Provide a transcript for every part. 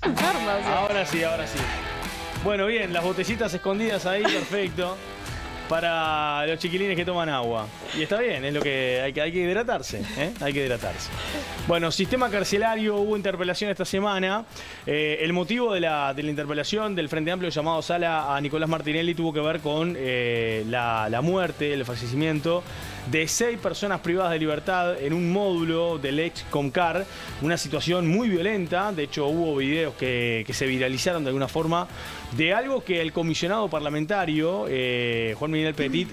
enferma, o sea. Ahora sí, ahora sí. Bueno, bien, las botellitas escondidas ahí, perfecto. Para los chiquilines que toman agua. Y está bien, es lo que hay que hidratarse, ¿eh? Hay que hidratarse. Bueno, sistema carcelario, hubo interpelación esta semana. El motivo de la interpelación del Frente Amplio llamado Sala a Nicolás Martinelli tuvo que ver con la muerte, el fallecimiento de 6 personas privadas de libertad en un módulo del ex Comcar. Una situación muy violenta. De hecho, hubo videos que se viralizaron de alguna forma de algo que el comisionado parlamentario, Juan Miguel Petit,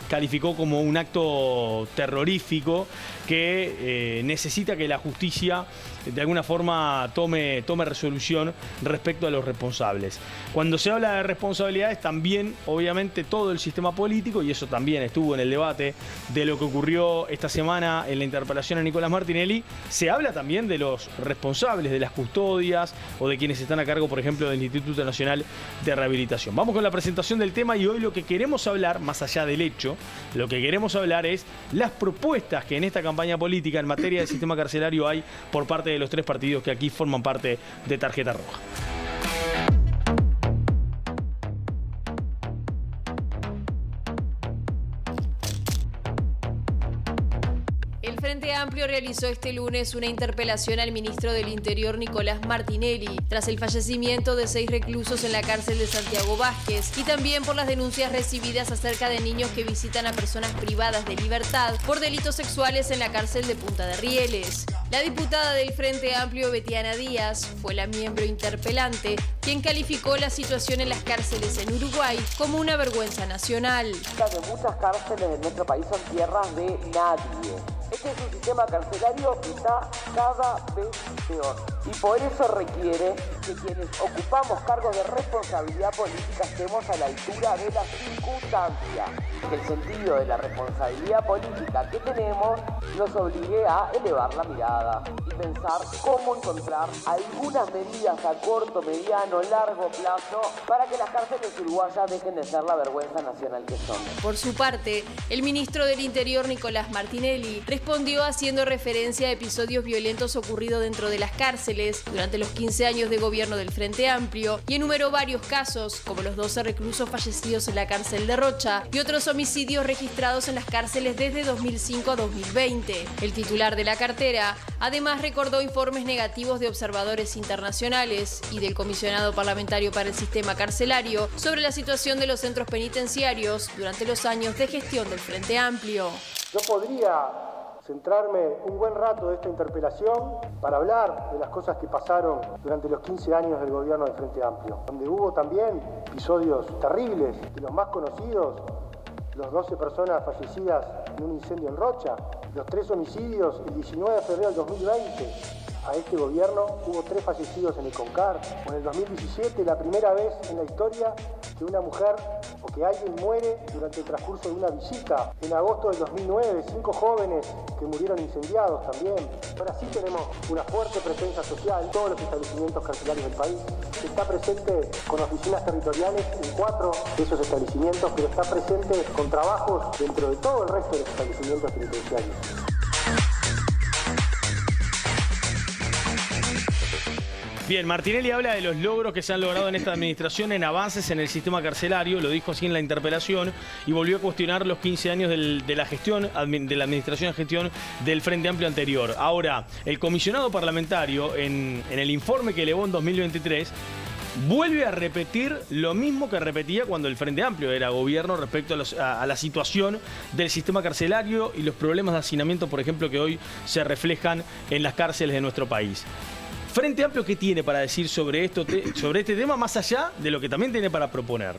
calificó como un acto terrorífico que necesita que la justicia de alguna forma tome resolución respecto a los responsables. Cuando se habla de responsabilidades, también obviamente todo el sistema político, y eso también estuvo en el debate de lo que ocurrió esta semana en la interpelación a Nicolás Martinelli, se habla también de los responsables, de las custodias o de quienes están a cargo, por ejemplo, del Instituto Nacional de Rehabilitación. Vamos con la presentación del tema y hoy lo que queremos hablar, más allá del hecho, lo que queremos hablar es las propuestas que en esta campaña política en materia del sistema carcelario hay por parte de los 3 partidos que aquí forman parte de Tarjeta Roja. El Frente Amplio realizó este lunes una interpelación al ministro del Interior, Nicolás Martinelli, tras el fallecimiento de 6 reclusos en la cárcel de Santiago Vázquez y también por las denuncias recibidas acerca de niños que visitan a personas privadas de libertad por delitos sexuales en la cárcel de Punta de Rieles. La diputada del Frente Amplio, Betiana Díaz, fue la miembro interpelante, quien calificó la situación en las cárceles en Uruguay como una vergüenza nacional. Que muchas cárceles de nuestro país son tierras de nadie. Este es un sistema carcelario que está cada vez peor y por eso requiere que quienes ocupamos cargos de responsabilidad política estemos a la altura de las circunstancias. Que el sentido de la responsabilidad política que tenemos nos obligue a elevar la mirada y pensar cómo encontrar algunas medidas a corto, mediano, largo plazo para que las cárceles uruguayas dejen de ser la vergüenza nacional que son. Por su parte, el ministro del Interior, Nicolás Martinelli, respondió haciendo referencia a episodios violentos ocurridos dentro de las cárceles durante los 15 años de gobierno del Frente Amplio y enumeró varios casos, como los 12 reclusos fallecidos en la cárcel de Rocha y otros homicidios registrados en las cárceles desde 2005 a 2020. El titular de la cartera además recordó informes negativos de observadores internacionales y del comisionado parlamentario para el sistema carcelario sobre la situación de los centros penitenciarios durante los años de gestión del Frente Amplio. Yo podría centrarme un buen rato de esta interpelación para hablar de las cosas que pasaron durante los 15 años del gobierno del Frente Amplio, donde hubo también episodios terribles, de los más conocidos, los 12 personas fallecidas en un incendio en Rocha, los 3 homicidios el 19 de febrero del 2020. A este gobierno hubo 3 fallecidos en el Comcar, o en el 2017 la primera vez en la historia que una mujer o que alguien muere durante el transcurso de una visita. En agosto del 2009, 5 jóvenes que murieron incendiados también. Ahora sí tenemos una fuerte presencia social en todos los establecimientos carcelarios del país. Está presente con oficinas territoriales en 4 de esos establecimientos, pero está presente con trabajos dentro de todo el resto de los establecimientos penitenciarios. Bien, Martinelli habla de los logros que se han logrado en esta administración en avances en el sistema carcelario, lo dijo así en la interpelación, y volvió a cuestionar los 15 años de la gestión, de la administración de gestión del Frente Amplio anterior. Ahora, el comisionado parlamentario, en el informe que elevó en 2023, vuelve a repetir lo mismo que repetía cuando el Frente Amplio era gobierno respecto a la situación del sistema carcelario y los problemas de hacinamiento, por ejemplo, que hoy se reflejan en las cárceles de nuestro país. Frente Amplio, ¿qué tiene para decir sobre este tema, más allá de lo que también tiene para proponer?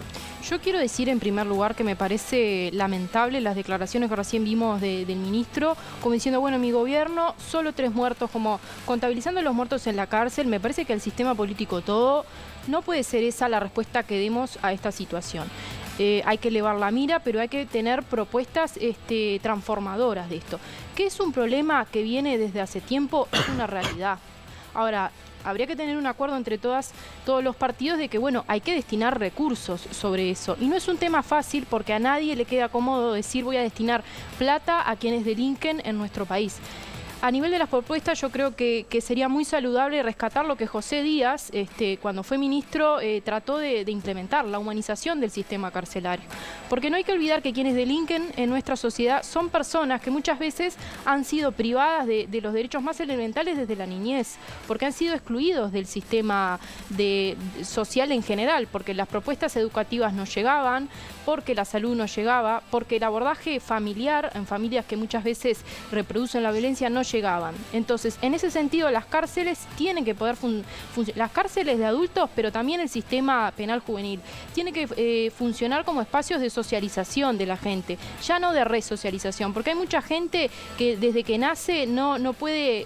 Yo quiero decir en primer lugar que me parece lamentable las declaraciones que recién vimos del ministro, como diciendo, bueno, mi gobierno, solo 3 muertos, como contabilizando los muertos en la cárcel. Me parece que el sistema político todo, no puede ser esa la respuesta que demos a esta situación. Hay que elevar la mira, pero hay que tener propuestas transformadoras de esto. ¿Qué es un problema que viene desde hace tiempo? Es una realidad. Ahora, habría que tener un acuerdo entre todos los partidos de que, bueno, hay que destinar recursos sobre eso. Y no es un tema fácil porque a nadie le queda cómodo decir voy a destinar plata a quienes delinquen en nuestro país. A nivel de las propuestas, yo creo que sería muy saludable rescatar lo que José Díaz, cuando fue ministro, trató de implementar, la humanización del sistema carcelario. Porque no hay que olvidar que quienes delinquen en nuestra sociedad son personas que muchas veces han sido privadas de los derechos más elementales desde la niñez, porque han sido excluidos del sistema social en general, porque las propuestas educativas no llegaban, porque la salud no llegaba, porque el abordaje familiar en familias que muchas veces reproducen la violencia no llegaban. Entonces, en ese sentido, las cárceles tienen que poder las cárceles de adultos, pero también el sistema penal juvenil, tiene que funcionar como espacios de socialización de la gente, ya no de resocialización, porque hay mucha gente que desde que nace no puede,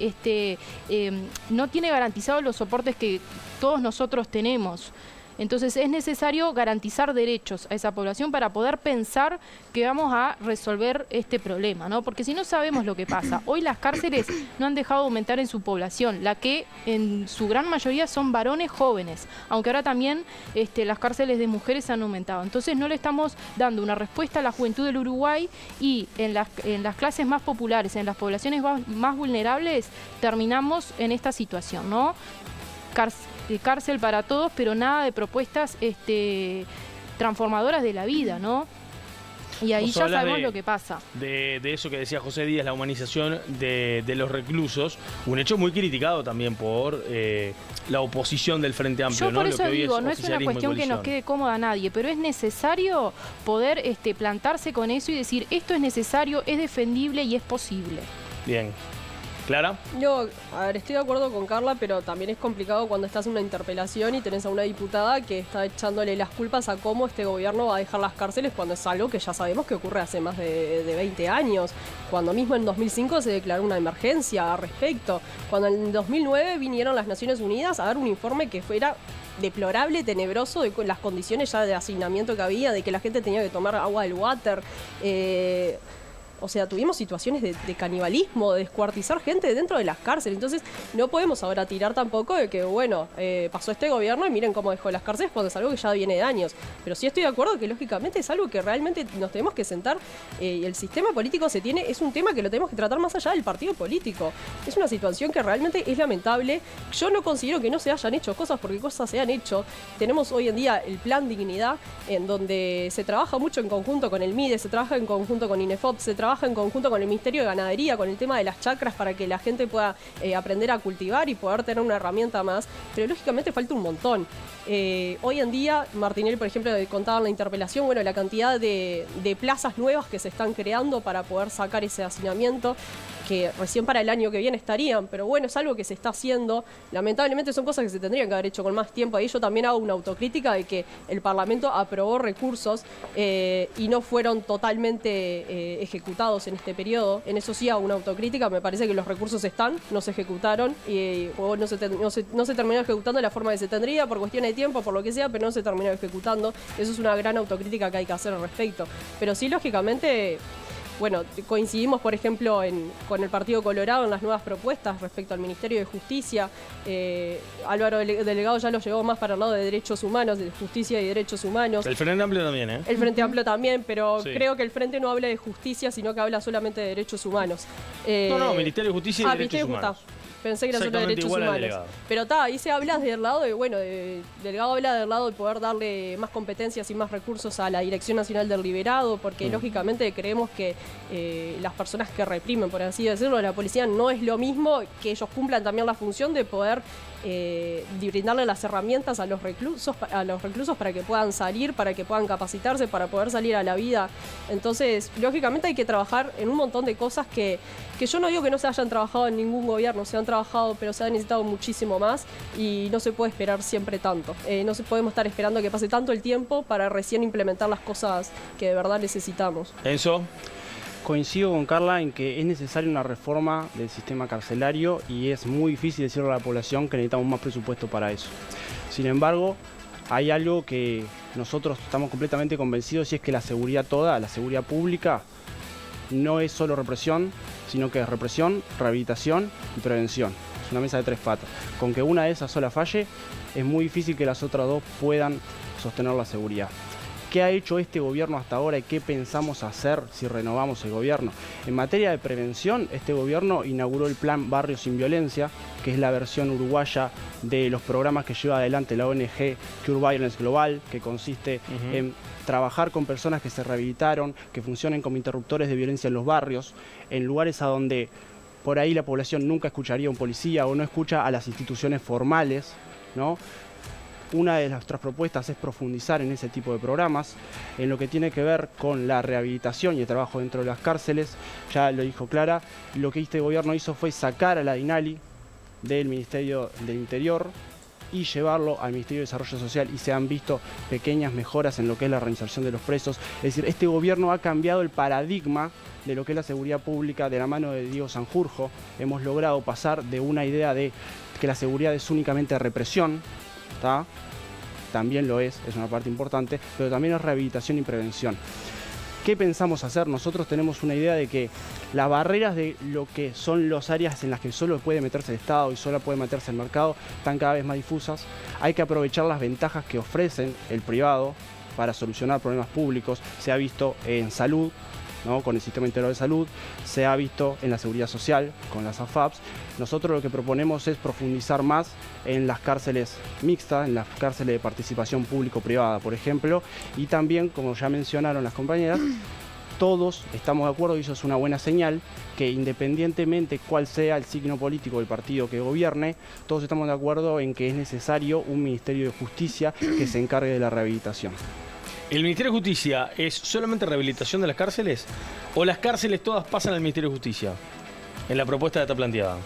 no tiene garantizados los soportes que todos nosotros tenemos. Entonces es necesario garantizar derechos a esa población para poder pensar que vamos a resolver este problema, ¿no? Porque si no sabemos lo que pasa, hoy las cárceles no han dejado de aumentar en su población, la que en su gran mayoría son varones jóvenes, aunque ahora también las cárceles de mujeres han aumentado. Entonces no le estamos dando una respuesta a la juventud del Uruguay y en las clases más populares, en las poblaciones más vulnerables, terminamos en esta situación, ¿no? Cárcel para todos, pero nada de propuestas transformadoras de la vida, ¿no? Y ahí ya sabemos lo que pasa. De eso que decía José Díaz, la humanización de los reclusos, un hecho muy criticado también por la oposición del Frente Amplio. Yo por ¿no? eso digo, no es una cuestión que nos quede cómoda a nadie, pero es necesario poder plantarse con eso y decir, esto es necesario, es defendible y es posible. Bien. ¿Clara? Yo, a ver, estoy de acuerdo con Carla, pero también es complicado cuando estás en una interpelación y tenés a una diputada que está echándole las culpas a cómo este gobierno va a dejar las cárceles cuando es algo que ya sabemos que ocurre hace más de 20 años. Cuando mismo en 2005 se declaró una emergencia al respecto. Cuando en 2009 vinieron las Naciones Unidas a dar un informe que fuera deplorable, tenebroso, de las condiciones ya de hacinamiento que había, de que la gente tenía que tomar agua del water. O sea, tuvimos situaciones de canibalismo, de descuartizar gente dentro de las cárceles. Entonces, no podemos ahora tirar tampoco de que, bueno, pasó este gobierno y miren cómo dejó las cárceles cuando es algo que ya viene de años. Pero sí estoy de acuerdo que, lógicamente, es algo que realmente nos tenemos que sentar. Y el sistema político es un tema que lo tenemos que tratar más allá del partido político. Es una situación que realmente es lamentable. Yo no considero que no se hayan hecho cosas porque cosas se han hecho. Tenemos hoy en día el Plan Dignidad, en donde se trabaja mucho en conjunto con el MIDE, se trabaja en conjunto con INEFOP, se trabaja en conjunto con el Ministerio de Ganadería, con el tema de las chacras para que la gente pueda aprender a cultivar y poder tener una herramienta más, pero lógicamente falta un montón. Hoy en día, Martinelli, por ejemplo, contaba en la interpelación, bueno, la cantidad de plazas nuevas que se están creando para poder sacar ese hacinamiento, que recién para el año que viene estarían, pero bueno, es algo que se está haciendo. Lamentablemente son cosas que se tendrían que haber hecho con más tiempo. Ahí yo también hago una autocrítica de que el Parlamento aprobó recursos y no fueron totalmente ejecutados en este periodo. En eso sí hago una autocrítica, me parece que los recursos están, no se ejecutaron y no se terminó ejecutando de la forma que se tendría, por cuestiones de tiempo, por lo que sea, pero no se terminó ejecutando. Eso es una gran autocrítica que hay que hacer al respecto. Pero sí, lógicamente, bueno, coincidimos, por ejemplo, con el Partido Colorado en las nuevas propuestas respecto al Ministerio de Justicia. Álvaro Delegado ya lo llevó más para el lado de derechos humanos, de justicia y derechos humanos. El Frente Amplio también, ¿eh? El Frente Amplio también, pero sí. Creo que el Frente no habla de justicia, sino que habla solamente de derechos humanos. No, Ministerio de Justicia y Derechos Humanos. Pensé que era solo derechos humanos. Pero ahí se habla del lado de, bueno, Delgado habla del lado de poder darle más competencias y más recursos a la Dirección Nacional del Liberado, porque lógicamente creemos que las personas que reprimen, por así decirlo, la policía no es lo mismo, que ellos cumplan también la función de poder brindarle las herramientas a los reclusos para que puedan salir, para que puedan capacitarse, para poder salir a la vida. Entonces, lógicamente hay que trabajar en un montón de cosas que yo no digo que no se hayan trabajado en ningún gobierno, se han trabajado, pero se ha necesitado muchísimo más y no se puede esperar siempre tanto. No podemos estar esperando que pase tanto el tiempo para recién implementar las cosas que de verdad necesitamos. Enzo. Coincido con Carla en que es necesaria una reforma del sistema carcelario y es muy difícil decirle a la población que necesitamos más presupuesto para eso. Sin embargo, hay algo que nosotros estamos completamente convencidos y es que la seguridad toda, la seguridad pública, no es solo represión, sino que es represión, rehabilitación y prevención. Es una mesa de 3 patas. Con que una de esas sola falle, es muy difícil que las otras dos puedan sostener la seguridad. ¿Qué ha hecho este gobierno hasta ahora y qué pensamos hacer si renovamos el gobierno? En materia de prevención, este gobierno inauguró el plan Barrio Sin Violencia, que es la versión uruguaya de los programas que lleva adelante la ONG Cure Violence Global, que consiste en trabajar con personas que se rehabilitaron, que funcionen como interruptores de violencia en los barrios, en lugares a donde por ahí la población nunca escucharía a un policía o no escucha a las instituciones formales, ¿no? Una de nuestras propuestas es profundizar en ese tipo de programas, en lo que tiene que ver con la rehabilitación y el trabajo dentro de las cárceles. Ya lo dijo Clara, lo que este gobierno hizo fue sacar a la DINALI del Ministerio del Interior y llevarlo al Ministerio de Desarrollo Social, y se han visto pequeñas mejoras en lo que es la reinserción de los presos. Es decir, este gobierno ha cambiado el paradigma de lo que es la seguridad pública de la mano de Diego Sanjurjo. Hemos logrado pasar de una idea de que la seguridad es únicamente represión, ¿tá? También lo es una parte importante, pero también es rehabilitación y prevención. ¿Qué pensamos hacer? Nosotros tenemos una idea de que las barreras de lo que son las áreas en las que solo puede meterse el Estado y solo puede meterse el mercado están cada vez más difusas. Hay que aprovechar las ventajas que ofrecen el privado para solucionar problemas públicos. Se ha visto en salud, ¿no? Con el Sistema Integral de Salud, se ha visto en la seguridad social, con las AFAPs. Nosotros lo que proponemos es profundizar más en las cárceles mixtas, en las cárceles de participación público-privada, por ejemplo, y también, como ya mencionaron las compañeras, todos estamos de acuerdo, y eso es una buena señal, que independientemente cuál sea el signo político del partido que gobierne, todos estamos de acuerdo en que es necesario un Ministerio de Justicia que se encargue de la rehabilitación. ¿El Ministerio de Justicia es solamente rehabilitación de las cárceles? ¿O las cárceles todas pasan al Ministerio de Justicia? En la propuesta que está planteada.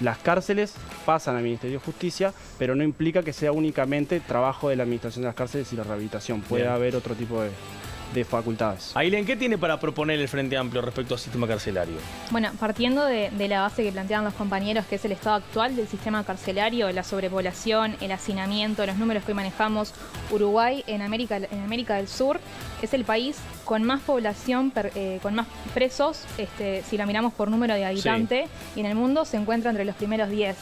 Las cárceles pasan al Ministerio de Justicia, pero no implica que sea únicamente trabajo de la administración de las cárceles y la rehabilitación. Puede haber otro tipo de facultades. Ailén, ¿qué tiene para proponer el Frente Amplio respecto al sistema carcelario? Bueno, partiendo de la base que planteaban los compañeros, que es el estado actual del sistema carcelario, la sobrepoblación, el hacinamiento, los números que hoy manejamos, Uruguay en América del Sur es el país con más población, con más presos, si lo miramos por número de habitante, y en el mundo se encuentra entre los primeros 10.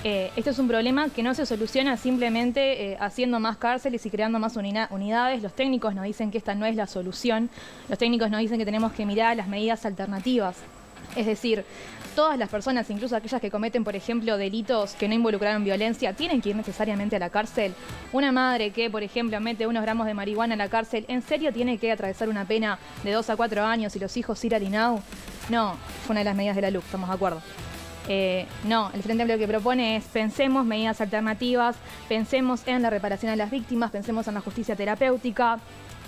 Esto es un problema que no se soluciona simplemente haciendo más cárceles y creando más unidades. Los técnicos nos dicen que esta no es la solución. Los técnicos nos dicen que tenemos que mirar las medidas alternativas. Es decir, todas las personas, incluso aquellas que cometen, por ejemplo, delitos que no involucraron violencia, tienen que ir necesariamente a la cárcel. Una madre que, por ejemplo, mete unos gramos de marihuana en la cárcel, ¿en serio tiene que atravesar una pena de 2 a 4 años y los hijos ir al INAU? No, fue una de las medidas de la LUC, estamos de acuerdo. No, el Frente Amplio lo que propone es pensemos medidas alternativas, pensemos en la reparación a las víctimas, pensemos en la justicia terapéutica,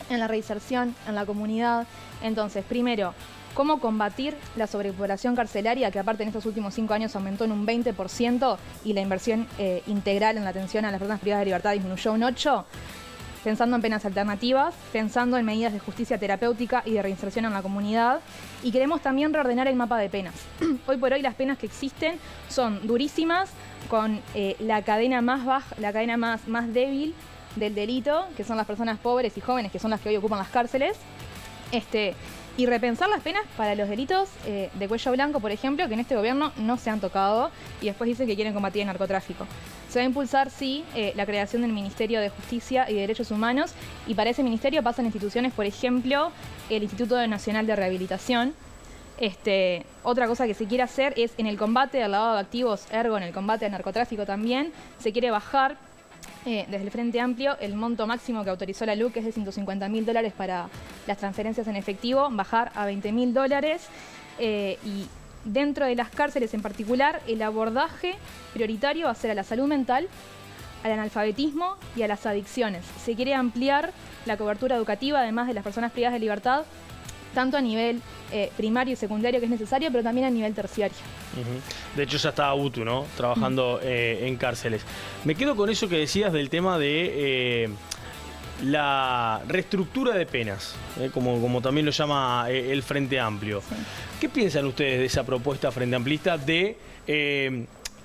en la reinserción, en la comunidad. Entonces, primero, ¿cómo combatir la sobrepoblación carcelaria, que aparte en estos últimos 5 años aumentó en un 20% y la inversión integral en la atención a las personas privadas de libertad disminuyó un 8%? Pensando en penas alternativas, pensando en medidas de justicia terapéutica y de reinserción en la comunidad. Y queremos también reordenar el mapa de penas. Hoy por hoy las penas que existen son durísimas, con la cadena más baja, la cadena más débil del delito, que son las personas pobres y jóvenes, que son las que hoy ocupan las cárceles. Y repensar las penas para los delitos de cuello blanco, por ejemplo, que en este gobierno no se han tocado, y después dicen que quieren combatir el narcotráfico. Se va a impulsar, sí, la creación del Ministerio de Justicia y de Derechos Humanos, y para ese ministerio pasan instituciones, por ejemplo, el Instituto Nacional de Rehabilitación. Otra cosa que se quiere hacer es, en el combate al lavado de activos, ergo en el combate al narcotráfico también, se quiere bajar desde el Frente Amplio el monto máximo que autorizó la LUC, que es de $150.000 para las transferencias en efectivo, bajar a $20.000, y dentro de las cárceles en particular, el abordaje prioritario va a ser a la salud mental, al analfabetismo y a las adicciones. Se quiere ampliar la cobertura educativa, además de las personas privadas de libertad, tanto a nivel primario y secundario, que es necesario, pero también a nivel terciario. De hecho, ya está UTU, ¿no? Trabajando en cárceles. Me quedo con eso que decías del tema de la reestructura de penas, como también lo llama el Frente Amplio. Sí. ¿Qué piensan ustedes de esa propuesta frente amplista de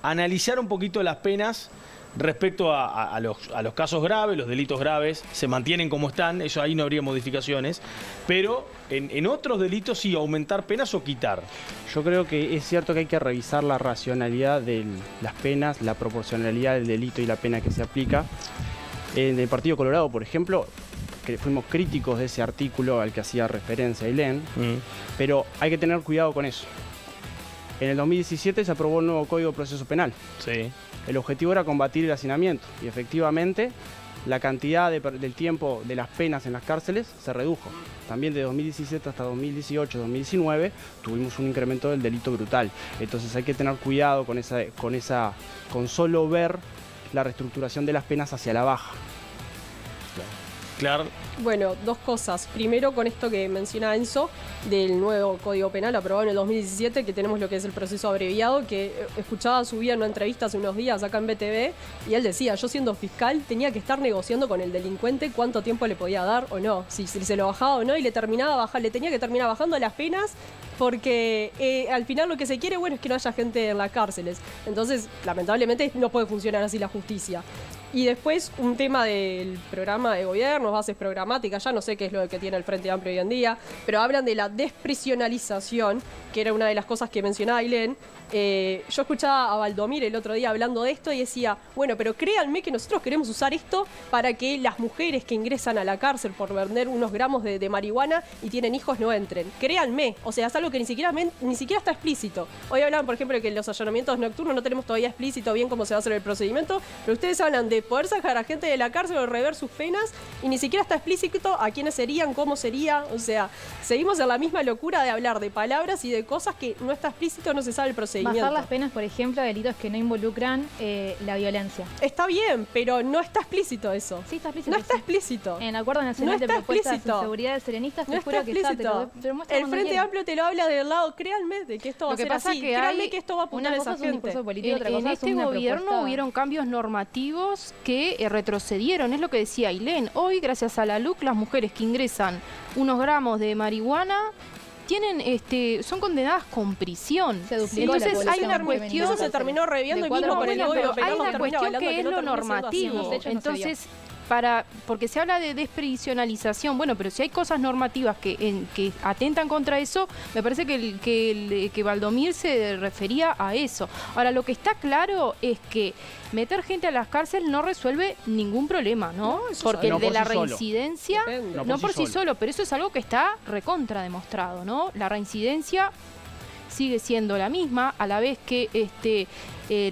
analizar un poquito las penas respecto a los casos graves, los delitos graves? Se mantienen como están, eso ahí no habría modificaciones, pero en otros delitos sí, aumentar penas o quitar. Yo creo que es cierto que hay que revisar la racionalidad de las penas, la proporcionalidad del delito y la pena que se aplica. En el Partido Colorado, por ejemplo, fuimos críticos de ese artículo al que hacía referencia Ailén, pero hay que tener cuidado con eso. En el 2017 se aprobó el nuevo Código de Proceso Penal. Sí. El objetivo era combatir el hacinamiento y efectivamente la cantidad del tiempo de las penas en las cárceles se redujo. También de 2017 hasta 2018, 2019 tuvimos un incremento del delito brutal. Entonces hay que tener cuidado con solo ver la reestructuración de las penas hacia la baja. Claro. Bueno, dos cosas. Primero, con esto que menciona Enzo, del nuevo Código Penal aprobado en el 2017, que tenemos lo que es el proceso abreviado, que escuchaba subir en una entrevista hace unos días acá en BTV, y él decía, yo siendo fiscal tenía que estar negociando con el delincuente cuánto tiempo le podía dar o no, si se lo bajaba o no, y le tenía que terminar bajando las penas, porque al final lo que se quiere, bueno, es que no haya gente en las cárceles. Entonces, lamentablemente, no puede funcionar así la justicia. Y después un tema del programa de gobierno, bases programáticas, ya no sé qué es lo que tiene el Frente Amplio hoy en día, pero hablan de la desprisionalización, que era una de las cosas que mencionaba Ailén. Yo escuchaba a Valdomir el otro día hablando de esto y decía, bueno, pero créanme que nosotros queremos usar esto para que las mujeres que ingresan a la cárcel por vender unos gramos de marihuana y tienen hijos no entren. Créanme, o sea, es algo que ni siquiera está explícito. Hoy hablan, por ejemplo, de que en los allanamientos nocturnos no tenemos todavía explícito bien cómo se va a hacer el procedimiento, pero ustedes hablan de poder sacar a gente de la cárcel o rever sus penas y ni siquiera está explícito a quiénes serían, cómo sería, o sea, seguimos en la misma locura de hablar de palabras y de cosas que no está explícito, no se sabe el procedimiento. Bajar las penas, por ejemplo, de delitos que no involucran la violencia. Está bien, pero no está explícito eso. Sí, está explícito. No está explícito. En el Acuerdo Nacional de Propuestas de Seguridad de Serenistas, te juro que está, el Frente Amplio te lo habla del lado, créanme, de que esto va a ser así. Créanme que esto va a apuntar a esa gente. En este gobierno hubieron cambios normativos que retrocedieron, es lo que decía Ailén. Hoy, gracias a la LUC, las mujeres que ingresan unos gramos de marihuana son condenadas con prisión. Se duplicó. Entonces hay una cuestión, eso se terminó reviendo y mismo con el Código Penal hay una cuestión que es lo normativo. Entonces, porque se habla de desprisionalización, bueno, pero si hay cosas normativas que atentan contra eso, me parece que Valdomir se refería a eso. Ahora, lo que está claro es que meter gente a las cárceles no resuelve ningún problema, ¿no? Porque el de la reincidencia, no por sí solo, pero eso es algo que está recontra demostrado, ¿no? La reincidencia sigue siendo la misma, a la vez que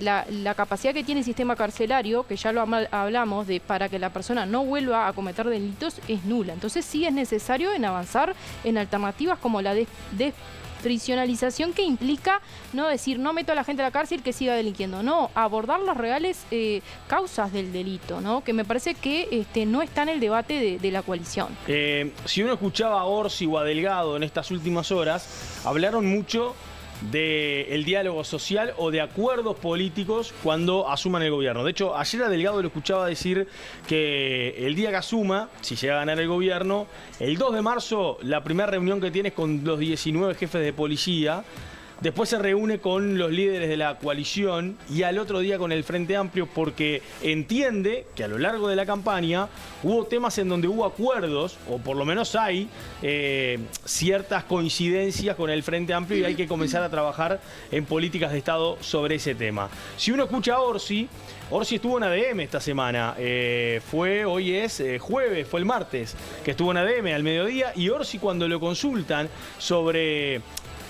la capacidad que tiene el sistema carcelario, que ya lo hablamos, para que la persona no vuelva a cometer delitos, es nula. Entonces sí es necesario en avanzar en alternativas como la desprisionalización, que implica no decir no meto a la gente a la cárcel que siga delinquiendo, no, abordar las reales causas del delito, ¿no? Que me parece que no está en el debate de la coalición. Si uno escuchaba a Orsi o a Delgado en estas últimas horas, hablaron mucho del diálogo social o de acuerdos políticos cuando asuman el gobierno. De hecho, ayer a Delgado lo escuchaba decir que el día que asuma, si llega a ganar el gobierno, el 2 de marzo, la primera reunión que tiene es con los 19 jefes de policía. Después se reúne con los líderes de la coalición y al otro día con el Frente Amplio, porque entiende que a lo largo de la campaña hubo temas en donde hubo acuerdos, o por lo menos hay ciertas coincidencias con el Frente Amplio y hay que comenzar a trabajar en políticas de Estado sobre ese tema. Si uno escucha a Orsi estuvo en ADM esta semana, hoy es jueves, fue el martes que estuvo en ADM al mediodía, y Orsi, cuando lo consultan sobre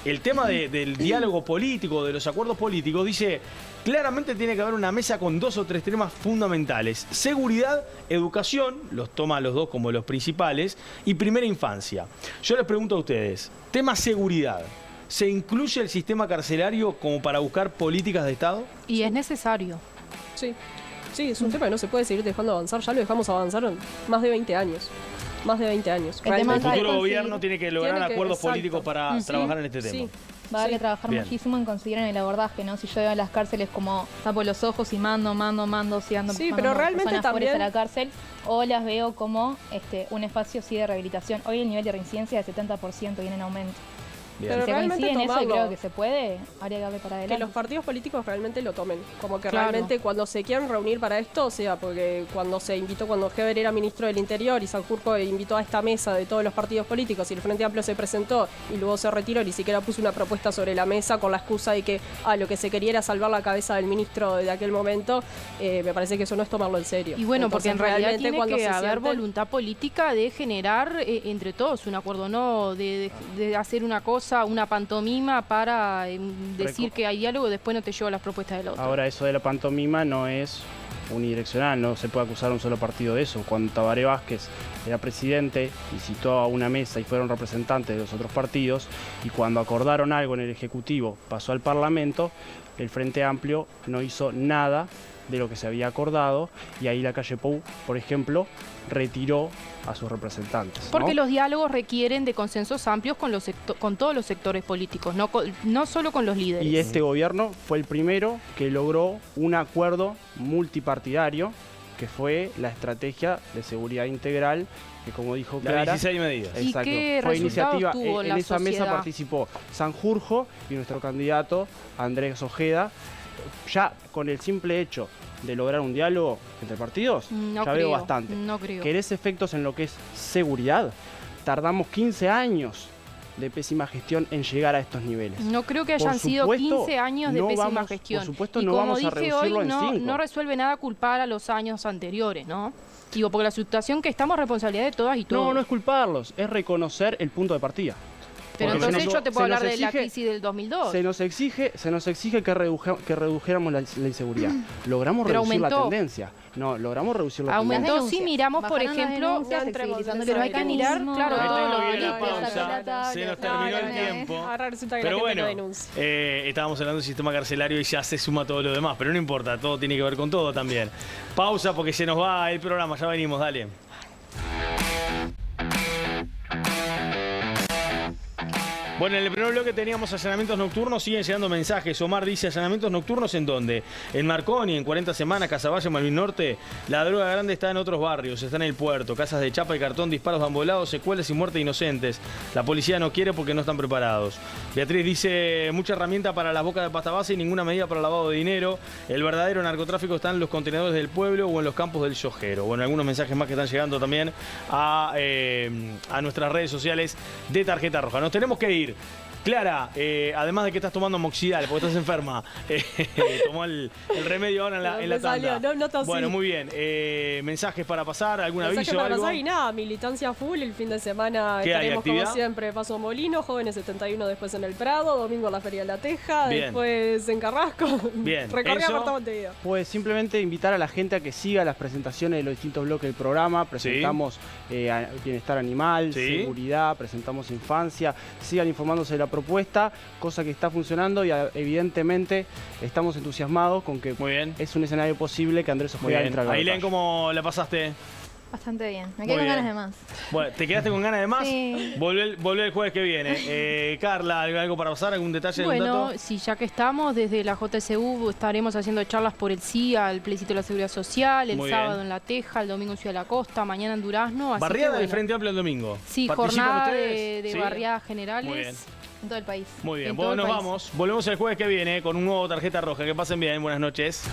el tema del diálogo político, de los acuerdos políticos, dice claramente tiene que haber una mesa con 2 o 3 temas fundamentales: seguridad, educación, los toma los dos como los principales, y primera infancia. Yo les pregunto a ustedes, tema seguridad, ¿se incluye el sistema carcelario como para buscar políticas de Estado? Y es necesario. Sí, es un tema que no se puede seguir dejando avanzar, ya lo dejamos avanzar en más de 20 años. Más de 20 años. El futuro gobierno tiene que lograr acuerdos políticos para trabajar en este tema. Sí. Va a haber que trabajar muchísimo en considerar el abordaje, ¿no? Si yo veo a las cárceles como tapo los ojos y mando, sigando pero realmente personas también a la cárcel, o las veo como un espacio sí de rehabilitación. Hoy el nivel de reincidencia del 70% viene en aumento. Bien. Pero ¿Se realmente coincide en eso y tomarlo. creo que se puede? Habría que darle para adelante. Que los partidos políticos realmente lo tomen. Como que Claro. realmente cuando se quieran reunir para esto, o sea, porque cuando Heber era ministro del Interior y Sanjurjo invitó a esta mesa de todos los partidos políticos y el Frente Amplio se presentó y luego se retiró, ni siquiera puso una propuesta sobre la mesa con la excusa de que lo que se quería era salvar la cabeza del ministro de aquel momento, me parece que eso no es tomarlo en serio. Y bueno, porque en Entonces, realidad realmente tiene cuando que se haber sienten- voluntad política de generar entre todos un acuerdo, no de hacer una cosa, una pantomima para decir que hay diálogo y después no te lleva las propuestas del otro. Ahora, eso de la pantomima no es unidireccional, no se puede acusar a un solo partido de eso. Cuando Tabaré Vázquez era presidente y citó a una mesa y fueron representantes de los otros partidos, y cuando acordaron algo en el Ejecutivo pasó al Parlamento, el Frente Amplio no hizo nada de lo que se había acordado, y ahí la calle Pou, por ejemplo, retiró a sus representantes, ¿no? Porque los diálogos requieren de consensos amplios con todos los sectores políticos, no solo con los líderes. Y este gobierno fue el primero que logró un acuerdo multipartidario, que fue la estrategia de seguridad integral, que como dijo Las Clara, 16 medidas. ¿Y exacto, qué fue resultados iniciativa. tuvo En la esa mesa sociedad? participó Sanjurjo y nuestro candidato Andrés Ojeda. Ya con el simple hecho de lograr un diálogo entre partidos, No ya creo, veo bastante. no creo. ¿Querés efectos en lo que es seguridad? Tardamos 15 años de pésima gestión en llegar a estos niveles. No creo que Por hayan sido supuesto, 15 años de no pésima vamos- gestión. por supuesto, y no como vamos a dije reducirlo hoy, en no, 5. no resuelve nada culpar a los años anteriores, ¿no? Digo, porque la situación que estamos es responsabilidad de todas y todos. No, no es culparlos, es reconocer el punto de partida. Pero Porque entonces se nos- yo te puedo se nos hablar de la exige- crisis del 2002. Se nos exige que redujéramos la inseguridad. Logramos Pero reducir la aumentó. tendencia. No, logramos reducir la Aumentó, tendencia. si miramos, por Bajaron las ejemplo, denuncias, entremos flexibilizando en pero esa hay que mirar, mecanismos, claro, Me todo tengo lo que ir a la político, pausa. Se nos terminó el tiempo. Ahora resulta que Pero la gente bueno, no denuncia. estábamos hablando del sistema carcelario y ya se suma todo lo demás, pero no importa, todo tiene que ver con todo también. Pausa porque se nos va el programa, ya venimos, dale. Bueno, en el primer bloque teníamos allanamientos nocturnos, siguen llegando mensajes. Omar dice, ¿allanamientos nocturnos en dónde? En Marconi, en 40 Semanas, Casaballe, Malvin Norte. La droga grande está en otros barrios, está en el puerto. Casas de chapa y cartón, disparos de ambos lados, secuelas y muerte de inocentes. La policía no quiere porque no están preparados. Beatriz dice, mucha herramienta para las bocas de pasta base y ninguna medida para el lavado de dinero. El verdadero narcotráfico está en los contenedores del pueblo o en los campos del Yojero. Bueno, algunos mensajes más que están llegando también a nuestras redes sociales de Tarjeta Roja. Nos tenemos que ir. Clara, además de que estás tomando moxidal porque estás enferma, tomó el remedio ahora en la Me salió, tanda. no tosí. Bueno, muy bien. Mensajes para pasar, algún Mensaje aviso, para algo. pasar y nada, militancia full, el fin de semana ¿Qué hay, estaremos actividad? como siempre, Paso Molino, Jóvenes 71 después en el Prado, domingo en la Feria de la Teja, Bien. después en Carrasco, Bien, recorrida eso. por todo Montevideo. Pues simplemente invitar a la gente a que siga las presentaciones de los distintos bloques del programa. Presentamos bienestar animal, Sí. seguridad, presentamos infancia. Sigan informándose de la propuesta, cosa que está funcionando y evidentemente estamos entusiasmados con que Muy bien. es un escenario posible que Andrés Muy Ojeda bien. entre al Ailén, balotaje. ¿cómo la pasaste? Bastante bien. Me Muy quedé con bien. ganas de más. Bueno, ¿te quedaste con ganas de más? Sí. Volvé el jueves que viene. Carla, ¿algo para pasar? ¿Algún detalle? algún Bueno, dato? sí, ya que estamos, desde la JSU estaremos haciendo charlas por el sí al plebiscito de la seguridad social, el Muy sábado bien. en La Teja, el domingo en Ciudad de la Costa, mañana en Durazno. Así Barriada que, del bueno, Frente Amplio el domingo. Sí, ¿Participan jornada ustedes? de ¿Sí? barriadas generales. Muy bien. En todo el país. Muy bien, En todo bueno, el nos país. vamos. Volvemos el jueves que viene con un nuevo Tarjeta Roja. Que pasen bien, buenas noches.